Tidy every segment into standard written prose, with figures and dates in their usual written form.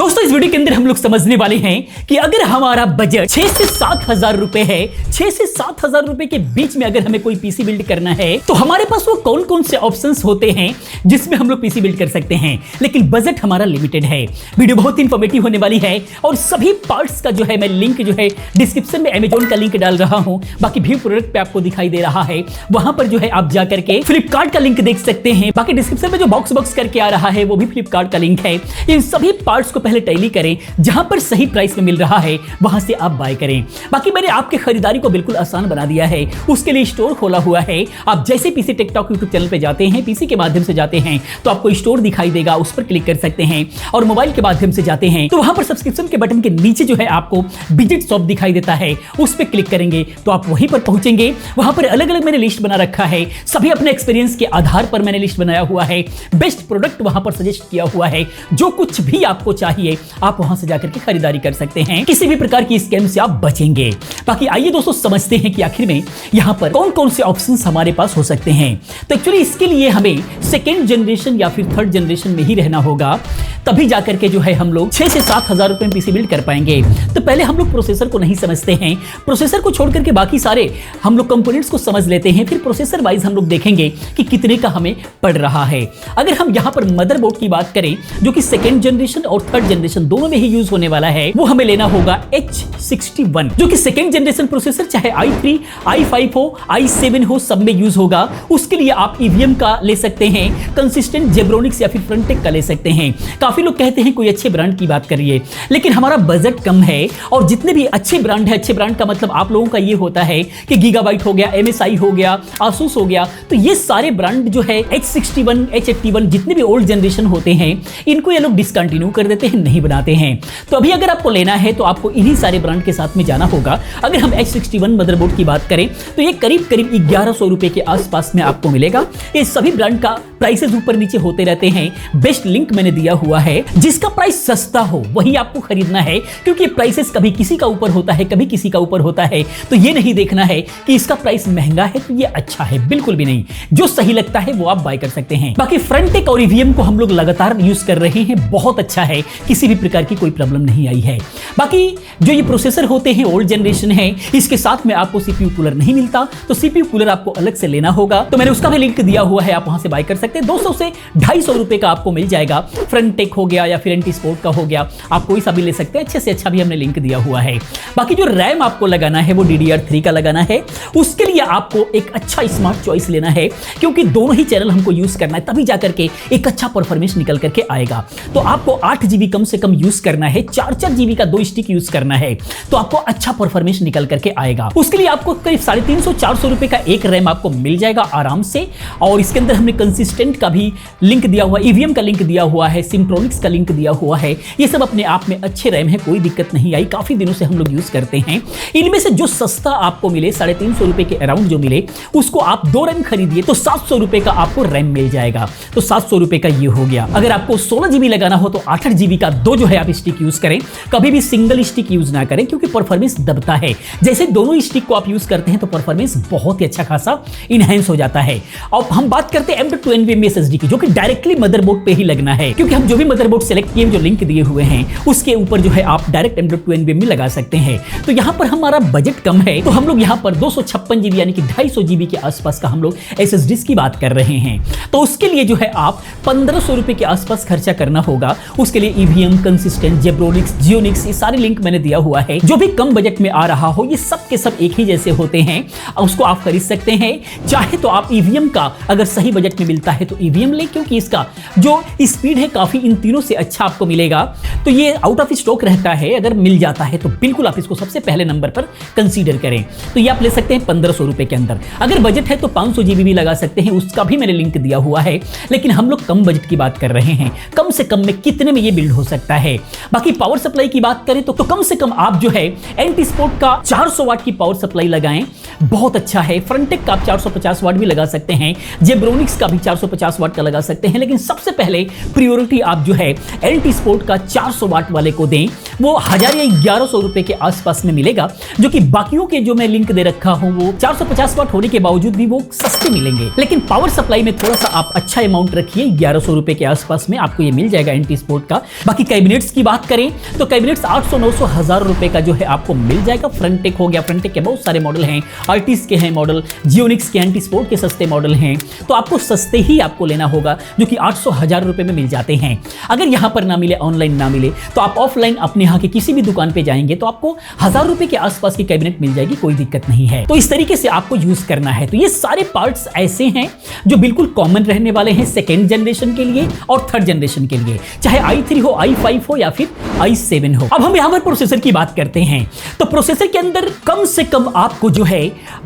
दोस्तों इस वीडियो के अंदर हम लोग समझने वाले हैं कि अगर हमारा बजट 6 से 7 हजार रुपए है, 6 से 7 हजार रुपए के बीच में अगर हमें कोई पीसी बिल्ड करना है तो हमारे पास वो कौन कौन से ऑप्शंस होते हैं जिसमें हम लोग पीसी बिल्ड कर सकते हैं। लेकिन बजट हमारा लिमिटेड है। वीडियो बहुत ही इंफॉर्मेटिव होने वाली है और सभी पार्ट्स का जो है मैं लिंक जो है डिस्क्रिप्शन में अमेजोन का लिंक डाल रहा हूं। बाकी व्यू प्रोडक्ट पे आपको दिखाई दे रहा है, वहां पर जो है आप जा करके फ्लिपकार्ट का लिंक देख सकते हैं। बाकी डिस्क्रिप्शन में जो बॉक्स करके आ रहा है वो भी फ्लिपकार्ट का लिंक है। इन सभी पार्ट्स को पहले टैली करें, जहां पर सही प्राइस में मिल रहा है वहां से आप बाय करें। बाकी मैंने आपकी खरीदारी को बिल्कुल आसान बना दिया है, उसके लिए स्टोर खोला हुआ है। आप जैसे PC tech talk YouTube channel पे जाते हैं, पीसी के माध्यम से जाते हैं तो आपको स्टोर दिखाई देगा, उस पर क्लिक कर सकते हैं। और मोबाइल के माध्यम से जाते हैं तो वहां पर सब्सक्रिप्शन के बटन के नीचे जो है आपको विजिट शॉप दिखाई देता है, उस पर क्लिक करेंगे तो आप वहीं पर पहुंचेंगे। वहां पर अलग अलग मैंने लिस्ट बना रखा है, सभी अपने एक्सपीरियंस के आधार पर मैंने लिस्ट बनाया हुआ है। बेस्ट प्रोडक्ट वहां पर सजेस्ट किया हुआ है, जो कुछ भी आपको चाहिए आप वहां से जाकर के खरीदारी कर सकते हैं। किसी भी प्रकार की स्कैम से आप बचेंगे। बाकी आइए दोस्तों समझते हैं कि आखिर में यहां पर कौन कौन से ऑप्शंस हमारे पास हो सकते हैं। तो एक्चुअली इसके लिए हमें सेकेंड जनरेशन या फिर थर्ड जनरेशन में ही रहना होगा, तभी जाकर के जो है हम लोग 6 से 7 हजार रुपए में पीसी बिल्ड कर पाएंगे। तो पहले हम लोग प्रोसेसर को नहीं समझते हैं, प्रोसेसर को छोड़ करके बाकी सारे हम लोग कंपोनेंट्स को समझ लेते हैं। फिर प्रोसेसर वाइज हम लोग देखेंगे कि कितने का हमें पड़ रहा है। अगर हम यहां पर मदरबोर्ड की बात करें, जो कि सेकेंड जनरेशन और थर्ड जनरेशन दोनों में ही यूज होने वाला है, वो हमें लेना होगा H61, जो कि सेकेंड जनरेशन प्रोसेसर चाहे i3, i5 हो, i7 हो, सब में यूज होगा। उसके लिए आप EVM का ले सकते हैं, कंसिस्टेंट, जेब्रोनिक्स या फिर फ्रंटेक का ले सकते हैं। काफी लोग कहते हैं कोई अच्छे ब्रांड की बात करिए, लेकिन हमारा बजट कम है और जितने भी अच्छे ब्रांड है, अच्छे ब्रांड का मतलब आप लोगों का ये होता है कि गीगाबाइट हो गया, MSI हो गया, आसूस हो गया, तो ये सारे ब्रांड जो है H61, H81 जितने भी ओल्ड जनरेशन होते हैं इनको ये लोग डिसकंटिन्यू कर देते हैं, नहीं बनाते हैं। तो अभी अगर आपको लेना है तो आपको इन्हीं सारे ब्रांड के साथ में जाना होगा। अगर हम H61 मदरबोर्ड की बात करें तो ये करीब 1100 रुपए के आसपास में आपको मिलेगा। ये सभी ब्रांड का प्राइसेस ऊपर नीचे होते रहते हैं। बेस्ट लिंक मैंने दिया हुआ है, जिसका प्राइस सस्ता हो वही आपको खरीदना है, क्योंकि प्राइसेस कभी किसी का ऊपर होता है, कभी किसी का ऊपर होता है। तो ये नहीं देखना है कि इसका प्राइस महंगा है तो ये अच्छा है, बिल्कुल भी नहीं। जो सही लगता है वो आप बाय कर सकते हैं। बाकी फ्रंटेक और EVM को हम लोग लगातार यूज कर रहे हैं, बहुत अच्छा है, किसी भी प्रकार की कोई प्रॉब्लम नहीं आई है। बाकी जो ये प्रोसेसर होते हैं ओल्ड जनरेशन है, इसके साथ में आपको CPU कूलर नहीं मिलता, तो CPU कूलर आपको अलग से लेना होगा। तो मैंने उसका भी लिंक दिया हुआ है, आप वहां से बाय कर सकते हैं। 200 से 250 रुपए का आपको मिल जाएगा। फ्रंटेक हो गया या फिर एंटी स्पोर्ट का हो गया, आप कोई सा भी ले सकते हैं। अच्छे से अच्छा भी हमने लिंक दिया हुआ है। बाकी जो रैम आपको लगाना है वो DDR3 का लगाना है। उसके लिए आपको एक अच्छा स्मार्ट चॉइस लेना है, क्योंकि दोनों ही चैनल हमको यूज करना है, तभी जाकर के एक अच्छा परफॉर्मेंस निकल करके आएगा। तो आपको 8 GB कम से कम यूज करना है, 4 GB का 2 स्टिक यूज करना है, तो आपको अच्छा परफॉर्मेंस निकल करके आएगा। उसके लिए आपको करीब 350-400 रुपए का एक रैम आपको मिल जाएगा आराम से। और इसके अंदर हमने कंसिस्टेंट का भी लिंक दिया हुआ, EVM का लिंक दिया हुआ है, सिम्प्रोनिक्स का लिंक दिया हुआ है। ये सब अपने आप में अच्छे रैम है, कोई दिक्कत नहीं आई, काफी दिनों से हम लोग यूज करते हैं। इनमें से जो सस्ता आपको मिले, 350 रुपए के अराउंड जो मिले, उसको आप 2 रैम खरीदिए तो 700 रुपए का आपको रैम मिल जाएगा। तो 700 रुपए का ये हो गया। अगर आपको 16 GB लगाना हो तो 8 GB का 2 जो है आप स्टिक यूज करें। कभी भी सिंगल स्टिक यूज ना करें, क्योंकि परफॉर्मेंस दबता है। जैसे दोनों स्टिक को आप यूज करते हैं तो परफॉर्मेंस बहुत ही अच्छा खासा इनहैंस हो जाता है। और हम बात करते हैं M.2 NVMe SSD की, जो कि डायरेक्टली मदरबोर्ड पे ही लगना है, क्योंकि हम जो भी मदरबोर्ड सेलेक्ट किए, जो लिंक दिए हुए हैं उसके ऊपर जो है आप डायरेक्ट M.2 NVMe लगा सकते हैं। तो यहां पर हमारा बजट कम है, तो हम लोग यहां पर 256 GB यानी कि 250 GB के आसपास का हम लोग SSDs की बात कर रहे हैं। तो उसके लिए जो है आप 1500 रुपए के आसपास खर्चा करना होगा। उसके लिए EVM, कंसिस्टेंट, जेब्रोनिक्स, जियोनिक्स, ये सारे लिंक मैंने दिया हुआ है। जो भी कम बजट में आ रहा हो, ये सब के सब एक ही जैसे होते हैं, उसको आप खरीद सकते हैं। चाहे तो आप EVM का अगर सही बजट में मिलता है तो EVM ले, क्योंकि इसका जो स्पीड है काफी इन तीनों से अच्छा आपको मिलेगा। तो ये आउट ऑफ स्टॉक रहता है, अगर मिल जाता है तो बिल्कुल आप इसको सबसे पहले नंबर पर कंसीडर करें। तो ये आप ले सकते हैं 1500 रुपए के अंदर। अगर बजट है तो 500 GB भी लगा सकते हैं, उसका भी मैंने लिंक दिया हुआ है। लेकिन हम लोग कम बजट की बात कर रहे हैं, कम से कम में कितने में ये बिल्ड हो सकता है। बाकी पावर सप्लाई की बात करें तो कम से कम आप जो है एंटी स्पोर्ट का 400 वाट की पावर सप्लाई लगाएं, बहुत अच्छा है। फ्रंटेक का आप 450 वाट भी लगा सकते हैं, जेब्रोनिक्स का भी 450 वाट का लगा सकते हैं। लेकिन सबसे पहले प्रायोरिटी आप जो है एंटी स्पोर्ट का 400 वाट वाले को दें। वो 1000 या 1100 रुपए के आसपास में मिलेगा, जो कि बाकियों के जो मैं लिंक दे रखा हूं वो 450 वाट होने के बावजूद भी वो सस्ते मिलेंगे। लेकिन पावर सप्लाई में थोड़ा सा आप अच्छा अमाउंट रखिए, 1100 रुपए के आसपास में आपको ये मिल जाएगा एंटी स्पोर्ट का। बाकी कैबिनेट्स की बात करें तो कैबिनेट्स 800, 900, 1000 रुपए का जो है आपको मिल जाएगा। फ्रंटेक हो गया, फ्रंटेक के बहुत सारे मॉडल हैं, आर्टिस्ट के हैं मॉडल, जियोनिक्स के एंटी स्पोर्ट के सस्ते मॉडल हैं, तो आपको सस्ते ही आपको लेना होगा, जो कि 800, 1000 रुपए में मिल जाते हैं। अगर यहां पर ना मिले, ऑनलाइन ना मिले, तो आप ऑफलाइन अपने यहाँ के किसी भी दुकान पे जाएंगे तो आपको 1000 रुपए के आसपास की कैबिनेट मिल जाएगी, कोई दिक्कत नहीं है। तो इस तरीके से आपको यूज करना है। तो ये सारे पार्ट्स ऐसे हैं जो बिल्कुल कॉमन रहने वाले हैं सेकेंड जनरेशन के लिए और थर्ड जनरेशन के लिए, चाहे i3 हो, i5 हो या फिर i7 हो। अब हम यहां पर प्रोसेसर की बात करते हैं, तो प्रोसेसर के अंदर कम से कम आपको जो है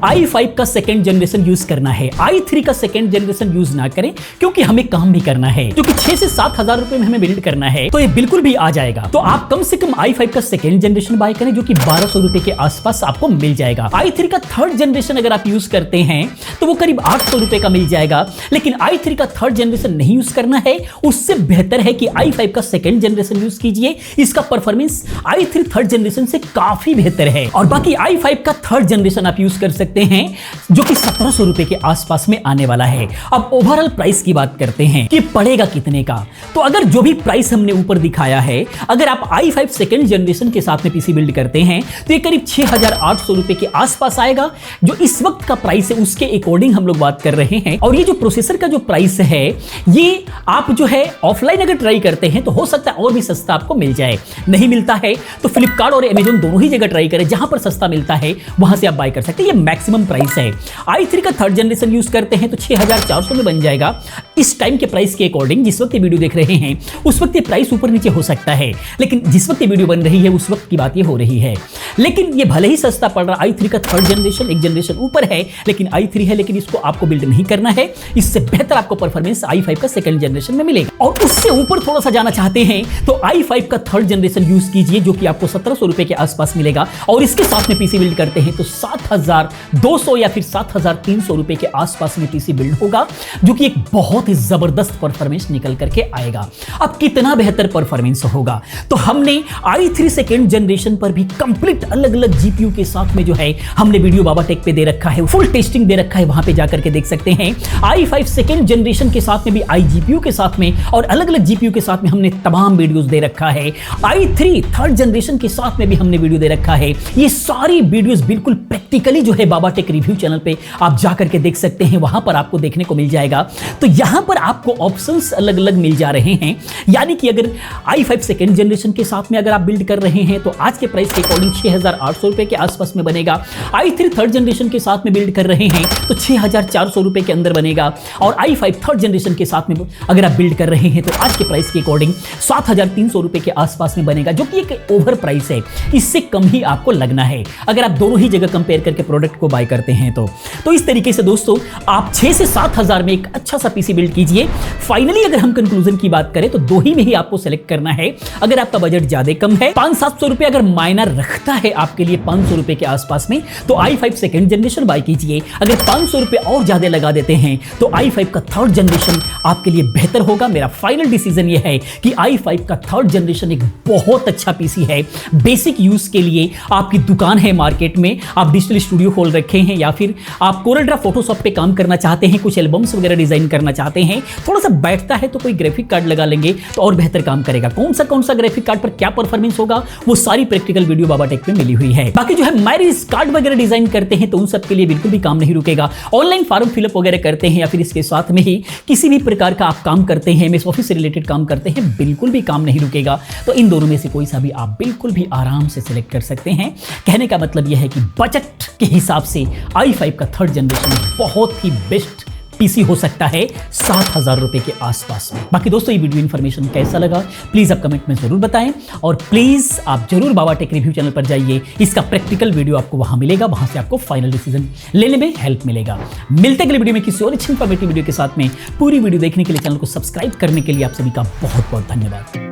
i5 का सेकेंड जनरेशन यूज करना है, i3 का सेकेंड जनरेशन यूज ना करें, क्योंकि हमें काम भी करना है, जो कि 6 से 7 हजार रुपए में हमें बिल्ड करना है, तो ये बिल्कुल भी आ जाएगा। तो आप कम से कम i5 का सेकेंड जनरेशन बाय करें, जो कि 1200 रुपए के आसपास आपको मिल जाएगा। i3 का थर्ड जनरेशन अगर आप यूज करते हैं तो वो करीब 800 रुपए का मिल जाएगा। लेकिन i3 का थर्ड जनरेशन नहीं यूज करना है, उससे बेहतर है कि i5 का सेकेंड जनरेशन यूज कीजिए। इसका परफॉर्मेंस i3 थर्ड जनरेशन से काफी बेहतर है। और बाकी i5 का थर्ड जनरेशन आप यूज कर सकते हैं, जो कि 1700 रुपए के आसपास में आने वाला है। अब ओवरऑल प्राइस की बात करते हैं कि पड़ेगा कितने का। तो अगर जो भी प्राइस हमने ऊपर दिखाया है, अगर आप i5 सेकेंड जनरेशन के साथ में पीसी बिल्ड करते हैं तो ये करीब 6800 रुपए के आसपास आएगा, जो इस वक्त का प्राइस है उसके अकॉर्डिंग हम लोग बात कर रहे हैं। और ये जो प्रोसेसर का जो प्राइस है, ये आप जो है ऑफलाइन अगर ट्राई करते हैं तो हो सकता है और भी सस्ता आपको मिल जाए। नहीं मिलता है तो फ्लिपकार्ट और अमेजॉन दोनों ही जगह ट्राई करें, जहां पर सस्ता मिलता है वहां से आप बाय कर सकते हैं। ये मैक्सिमम प्राइस है। i3 का थर्ड जनरेशन यूज करते हैं तो 6400 में बन जाएगा इस टाइम के प्राइस के अकॉर्डिंग। जिस वक्त ये वीडियो देख रहे हैं उस वक्त ये प्राइस ऊपर नीचे हो सकता है, लेकिन जिस वक्त ये वीडियो बन रही है उस वक्त की बात ये हो रही है। लेकिन ये भले ही सस्ता पड़ रहा, i3 का थर्ड जनरेशन एक जनरेशन ऊपर है, लेकिन i3 है, लेकिन इसको आपको बिल्ड नहीं करना है। इससे बेहतर आपको परफॉर्मेंस i5 का सेकंड जनरेशन में मिलेगा। और उससे ऊपर थोड़ा सा जाना चाहते हैं तो i5 का थर्ड जनरेशन यूज कीजिए, जो कि आपको 1700 रुपए के आसपास मिलेगा। और इसके साथ में पीसी बिल्ड करते हैं तो 7200 या फिर 7300 रुपए के आसपास में पीसी बिल्ड होगा, जो कि एक बहुत ही जबरदस्त परफॉर्मेंस निकल करके आएगा। अब कितना बेहतर परफॉर्मेंस होगा, तो हमने i3 सेकेंड जनरेशन पर भी कंप्लीट अलग अलग जीपीयू के साथ में जो है हमने वीडियो बाबा टेक पे दे रखा है, फुल टेस्टिंग दे रखा है, वहां पे जाकर के देख सकते हैं। i5 सेकेंड जनरेशन के साथ में भी iGPU के साथ में और अलग अलग जीपीयू के साथ में हमने तमाम वीडियोस दे रखा है। i3 थर्ड जनरेशन के साथ में भी हमने वीडियो दे रखा है। ये सारी वीडियोस बिल्कुल प्रैक्टिकली जो है बाबा टेक रिव्यू चैनल पे आप जाकर के देख सकते हैं, वहां पर आपको देखने को मिल जाएगा। तो यहां पर आपको ऑप्शंस अलग अलग मिल जा रहे हैं, यानी कि अगर i5 सेकेंड जनरेशन के साथ में अगर आप बिल्ड कर रहे हैं तो आज के प्राइस के अकॉर्डिंग 6800 रुपए के आसपास में बनेगा। i3 थर्ड जनरेशन के साथ में बिल्ड कर रहे हैं तो 6400 रुपए के अंदर बनेगा। और i5 थर्ड जनरेशन के साथ में अगर आप बिल्ड कर रहे हैं तो आज के प्राइस के अकॉर्डिंग 7300 रुपए के आसपास में बनेगा, जो कि एक ओवर प्राइस है। इससे कम ही आपको लगना है अगर आप दोनों ही जगह कंपेयर करके प्रोडक्ट को बाय करते हैं तो इस तरीके से दोस्तों आप 6 से 7 हजार में एक अच्छा सा पीसी बिल्ड कीजिए। फाइनली अगर हम कंक्लूजन की बात करें तो दो ही में ही आपको सेलेक्ट करना है। अगर आपका बजट ज्यादा कम है, 500-700 रुपए अगर मायना रखता है आपके लिए 500 रुपए के आसपास में, तो i5 सेकेंड जनरेशन बाय कीजिए। अगर 500 रुपए और ज्यादा लगा देते हैं तो i5 का थर्ड जनरेशन आपके लिए बेहतर होगा। मेरा फाइनल डिसीजन यह है कि i5 का थर्ड जनरेशन एक बहुत अच्छा पीसी है। बेसिक यूज के लिए आपकी दुकान है मार्केट में, आप डिजिटल स्टूडियो खोल रखे हैं या फिर आप कोरलड्रा फोटोशॉप पे काम करना चाहते हैं, कुछ एल्बम्स वगैरह डिजाइन करना चाहते हैं, थोड़ा सा बैठता है तो कोई ग्राफिक कार्ड लगा लेंगे तो और बेहतर काम करेगा। कौन सा ग्राफिक कार्ड पर क्या परफॉर्मेंस होगा वो सारी प्रैक्टिकल वीडियो बाबा टेक पे मिली हुई है। बाकी जो है मैरिज कार्ड वगैरह डिजाइन करते हैं तो उन सब के लिए बिल्कुल भी काम नहीं रुकेगा। ऑनलाइन फॉर्म फिलअप वगैरह करते हैं या फिर इसके साथ में ही किसी भी प्रकार का आप काम करते हैं, एमएस ऑफिस से रिलेटेड काम करते हैं, बिल्कुल भी काम नहीं रुकेगा। तो इन दोनों में से कोई सा भी आप बिल्कुल भी आराम से सिलेक्ट कर सकते हैं। कहने का मतलब यह है कि बजट के हिसाब से i5 का थर्ड जनरेशन बहुत ही बेस्ट पीसी हो सकता है 7000 रुपए के आसपास में। बाकी दोस्तों ये वीडियो इन्फॉर्मेशन कैसा लगा प्लीज आप कमेंट में जरूर बताएं, और प्लीज आप जरूर बाबा टेक रिव्यू चैनल पर जाइए, इसका प्रैक्टिकल वीडियो आपको वहां मिलेगा, वहां से आपको फाइनल डिसीजन लेने में हेल्प मिलेगा। मिलते हैं अगले वीडियो में किसी और अच्छी इन्फॉर्मेटिव वीडियो के साथ में। पूरी वीडियो देखने के लिए चैनल को सब्सक्राइब करने के लिए आप सभी का बहुत बहुत धन्यवाद।